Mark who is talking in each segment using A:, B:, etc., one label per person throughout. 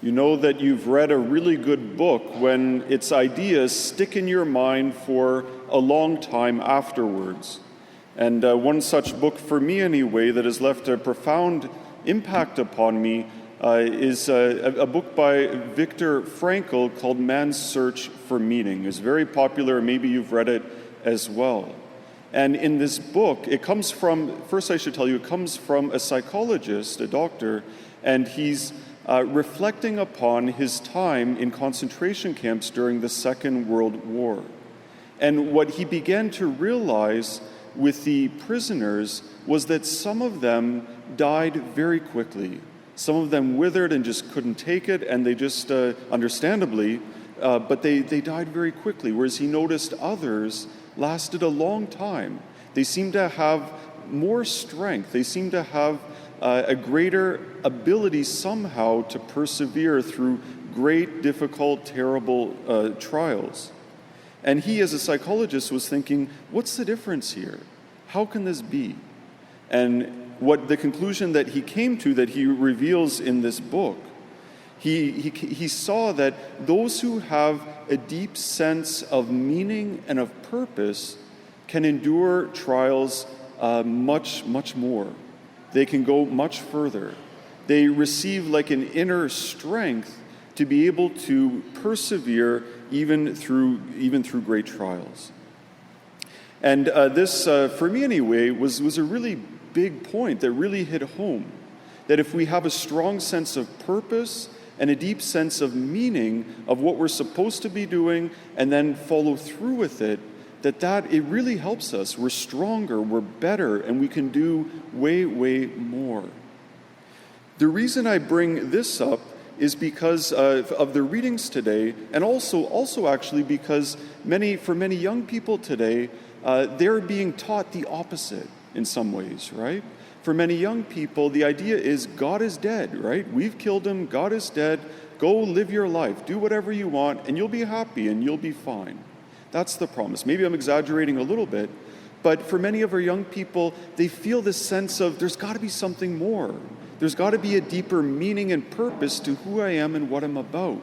A: You know that you've read a really good book when its ideas stick in your mind for a long time afterwards. And one such book, for me anyway, that has left a profound impact upon me is a book by Viktor Frankl called Man's Search for Meaning. It's very popular, maybe you've read it as well. And in this book, it comes from, first I should tell you, it comes from a psychologist, a doctor, and he's reflecting upon his time in concentration camps during the Second World War. And what he began to realize with the prisoners was that some of them died very quickly. Some of them withered and just couldn't take it, and they just, understandably, but they died very quickly, whereas he noticed others lasted a long time. They seemed to have more strength. They seemed to have a greater ability somehow to persevere through great, difficult, terrible trials. And he, as a psychologist, was thinking, what's the difference here? How can this be? And what the conclusion that he came to, that he reveals in this book, he saw that those who have a deep sense of meaning and of purpose can endure trials much, much more. They can go much further. They receive like an inner strength to be able to persevere even through great trials. And this, for me anyway, was a really big point that really hit home. That if we have a strong sense of purpose and a deep sense of meaning of what we're supposed to be doing and then follow through with it, that it really helps us. We're stronger, we're better, and we can do way, way more. The reason I bring this up is because of the readings today, and also actually because for many young people today, they're being taught the opposite in some ways, right? For many young people, the idea is God is dead, right? We've killed him, God is dead, go live your life, do whatever you want, and you'll be happy and you'll be fine. That's the promise. Maybe I'm exaggerating a little bit, but for many of our young people, they feel this sense of there's got to be something more. There's got to be a deeper meaning and purpose to who I am and what I'm about.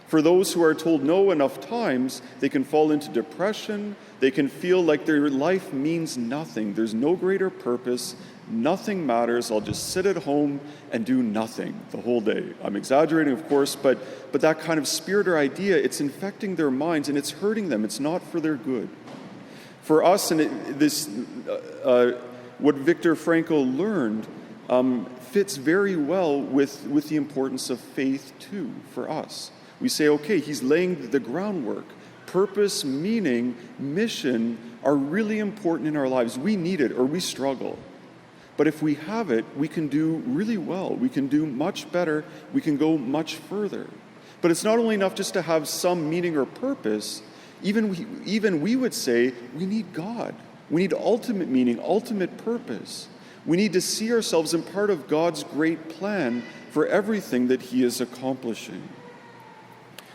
A: For those who are told no enough times, they can fall into depression. They can feel like their life means nothing. There's no greater purpose. Nothing matters. I'll just sit at home and do nothing the whole day. I'm exaggerating, of course, but that kind of spirit or idea, it's infecting their minds and it's hurting them. It's not for their good. For us, and what Viktor Frankl learned fits very well with the importance of faith too for us. We say, okay, he's laying the groundwork. Purpose, meaning, mission are really important in our lives. We need it or we struggle. But if we have it, we can do really well. We can do much better. We can go much further. But it's not only enough just to have some meaning or purpose. Even we would say we need God. We need ultimate meaning, ultimate purpose. We need to see ourselves in part of God's great plan for everything that he is accomplishing.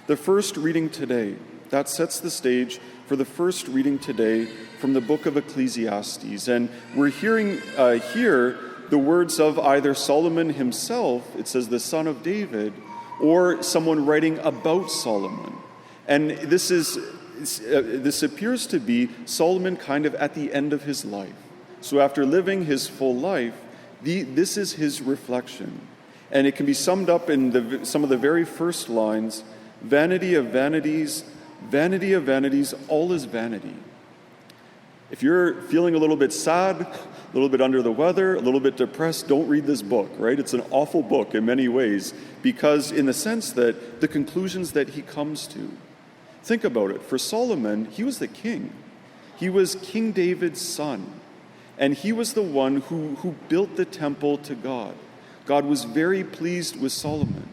A: The first reading today, that sets the stage for the first reading today from the Book of Ecclesiastes. And we're hearing here the words of either Solomon himself, it says the son of David, or someone writing about Solomon. And this appears to be Solomon kind of at the end of his life. So after living his full life, this is his reflection. And it can be summed up in some of the very first lines: Vanity of vanities, vanity of vanities, all is vanity. If you're feeling a little bit sad, a little bit under the weather, a little bit depressed, don't read this book, right? It's an awful book in many ways, because in the sense that the conclusions that he comes to. Think about it. For Solomon, he was the king. He was King David's son. And he was the one who built the temple to God. God was very pleased with Solomon.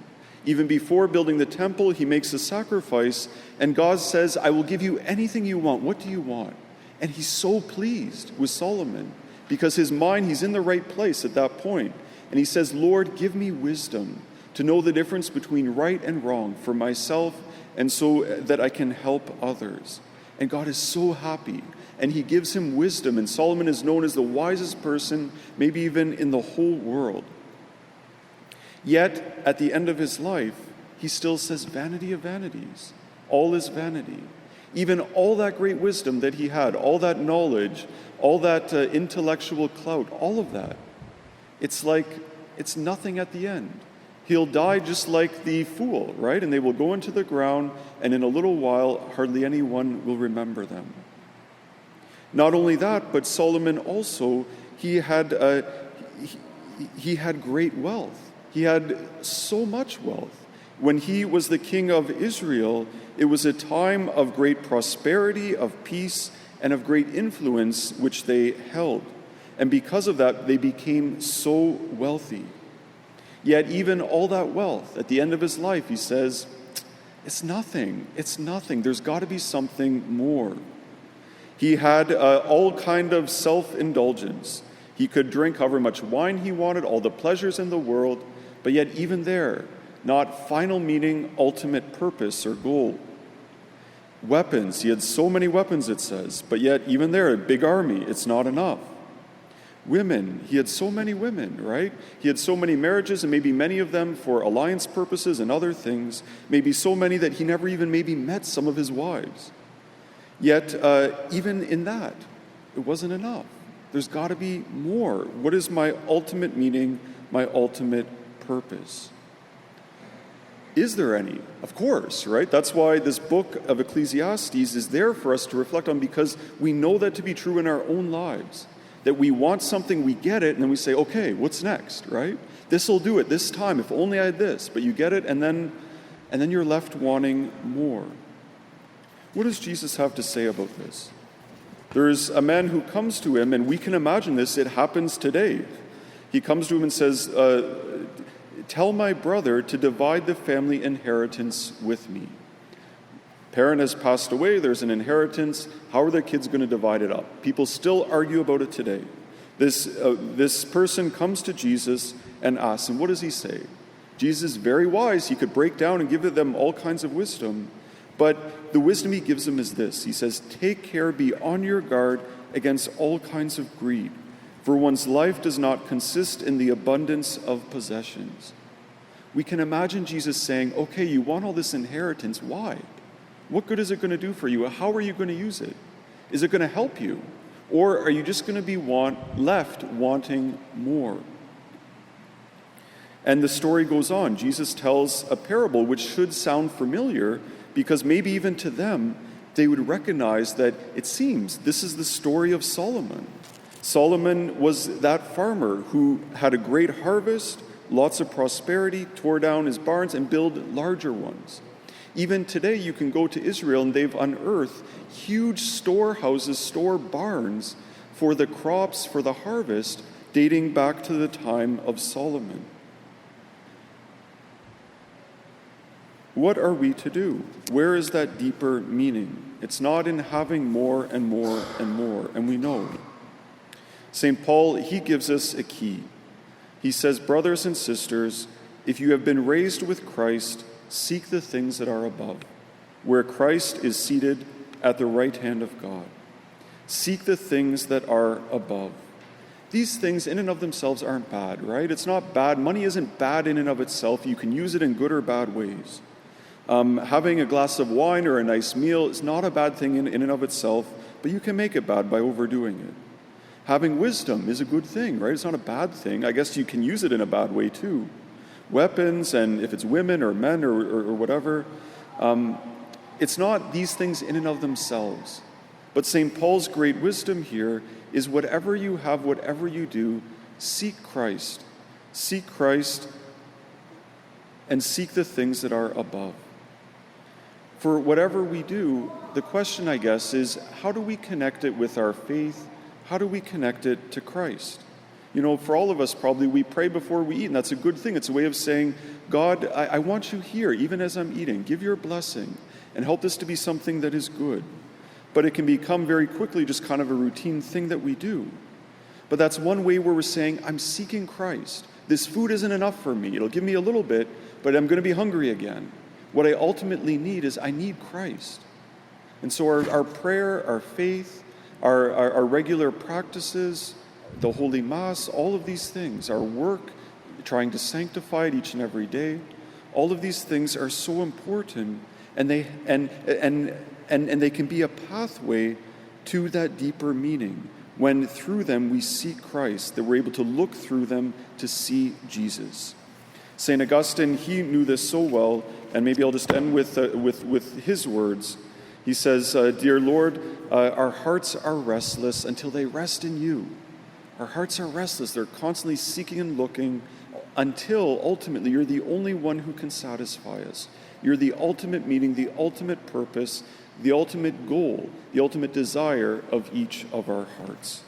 A: Even before building the temple, he makes a sacrifice, and God says, I will give you anything you want. What do you want? And he's so pleased with Solomon because his mind, he's in the right place at that point. And he says, Lord, give me wisdom to know the difference between right and wrong for myself and so that I can help others. And God is so happy. And he gives him wisdom. And Solomon is known as the wisest person, maybe even in the whole world. Yet, at the end of his life, he still says, vanity of vanities. All is vanity. Even all that great wisdom that he had, all that knowledge, all that intellectual clout, all of that, it's like it's nothing at the end. He'll die just like the fool, right? And they will go into the ground, and in a little while, hardly anyone will remember them. Not only that, but Solomon also, he had great wealth. He had so much wealth. When he was the king of Israel, it was a time of great prosperity, of peace, and of great influence which they held. And because of that, they became so wealthy. Yet even all that wealth, at the end of his life, he says, it's nothing. It's nothing. There's got to be something more. He had all kind of self-indulgence. He could drink however much wine he wanted, all the pleasures in the world, but yet even there, not final meaning, ultimate purpose or goal. Weapons, he had so many weapons, it says, but yet even there, a big army, it's not enough. Women, he had so many women, right? He had so many marriages, and maybe many of them for alliance purposes and other things, maybe so many that he never even maybe met some of his wives. Yet, even in that, it wasn't enough. There's got to be more. What is my ultimate meaning, my ultimate purpose? Is there any? Of course, right? That's why this book of Ecclesiastes is there for us to reflect on, because we know that to be true in our own lives. That we want something, we get it, and then we say, okay, what's next, right? This will do it this time, if only I had this. But you get it, and then you're left wanting more. What does Jesus have to say about this? There's a man who comes to him, and we can imagine this, it happens today. He comes to him and says, tell my brother to divide the family inheritance with me. Parent has passed away, there's an inheritance. How are the kids going to divide it up? People still argue about it today. This person comes to Jesus and asks him, what does he say? Jesus is very wise. He could break down and give them all kinds of wisdom. But the wisdom he gives them is this. He says, take care, be on your guard against all kinds of greed. For one's life does not consist in the abundance of possessions. We can imagine Jesus saying, okay, you want all this inheritance. Why? What good is it going to do for you? How are you going to use it? Is it going to help you? Or are you just going to be left wanting more? And the story goes on. Jesus tells a parable which should sound familiar, because maybe even to them, they would recognize that it seems this is the story of Solomon. Solomon was that farmer who had a great harvest, lots of prosperity, tore down his barns and built larger ones. Even today, you can go to Israel and they've unearthed huge storehouses, store barns for the crops, for the harvest, dating back to the time of Solomon. What are we to do? Where is that deeper meaning? It's not in having more and more and more, and we know. St. Paul, he gives us a key. He says, brothers and sisters, if you have been raised with Christ, seek the things that are above, where Christ is seated at the right hand of God. Seek the things that are above. These things in and of themselves aren't bad, right? It's not bad. Money isn't bad in and of itself. You can use it in good or bad ways. Having a glass of wine or a nice meal is not a bad thing in and of itself, but you can make it bad by overdoing it. Having wisdom is a good thing, right? It's not a bad thing. I guess you can use it in a bad way too. Weapons, and if it's women or men or whatever, it's not these things in and of themselves. But St. Paul's great wisdom here is whatever you have, whatever you do, seek Christ. Seek Christ and seek the things that are above. For whatever we do, the question, I guess, is how do we connect it with our faith? How do we connect it to Christ? You know, for all of us, probably, we pray before we eat, and that's a good thing. It's a way of saying, God, I want you here, even as I'm eating. Give your blessing, and help this to be something that is good. But it can become very quickly just kind of a routine thing that we do. But that's one way where we're saying, I'm seeking Christ. This food isn't enough for me. It'll give me a little bit, but I'm going to be hungry again. What I ultimately need is I need Christ. And so our prayer, our faith, our regular practices, the Holy Mass, all of these things, our work, trying to sanctify it each and every day. All of these things are so important, and they can be a pathway to that deeper meaning when through them we see Christ, that we're able to look through them to see Jesus. St. Augustine, he knew this so well, and maybe I'll just end with his words. He says, "Dear Lord, our hearts are restless until they rest in you." Our hearts are restless. They're constantly seeking and looking until ultimately you're the only one who can satisfy us. You're the ultimate meaning, the ultimate purpose, the ultimate goal, the ultimate desire of each of our hearts.